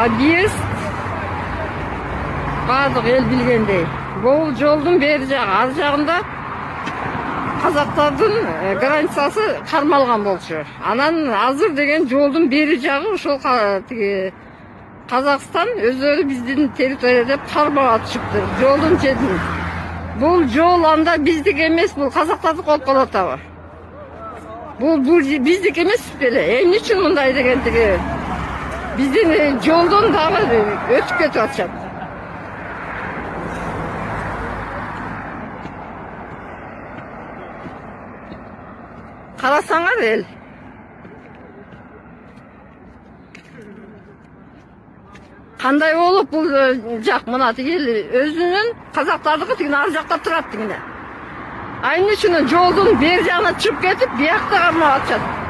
Biz bardıq el bilgендей. Бұл жолдың бері жағы, ар жағында қазақтардың границасы қармалған болчу. Анан азыр деген жолдың бері жағы ошол Қазақстан өздері биздин территория деп кармап атышыптыр. Жолдун четин. Бул жол анда биздик эмес, бул казактарды колуп калатабы. Бул биздик эмес беле. Эмне үчүн мындай дегендиги? Биздин жолдон дагы өтүп кетип атышат. Карасаңар эл. Кандай болуп бул жак мына тигил өзүнүн казактардыкы тигин ар жакта турат дегенде. Айны үчүн жолдун бер жагына чыгып кетип, биякта кармап атышат.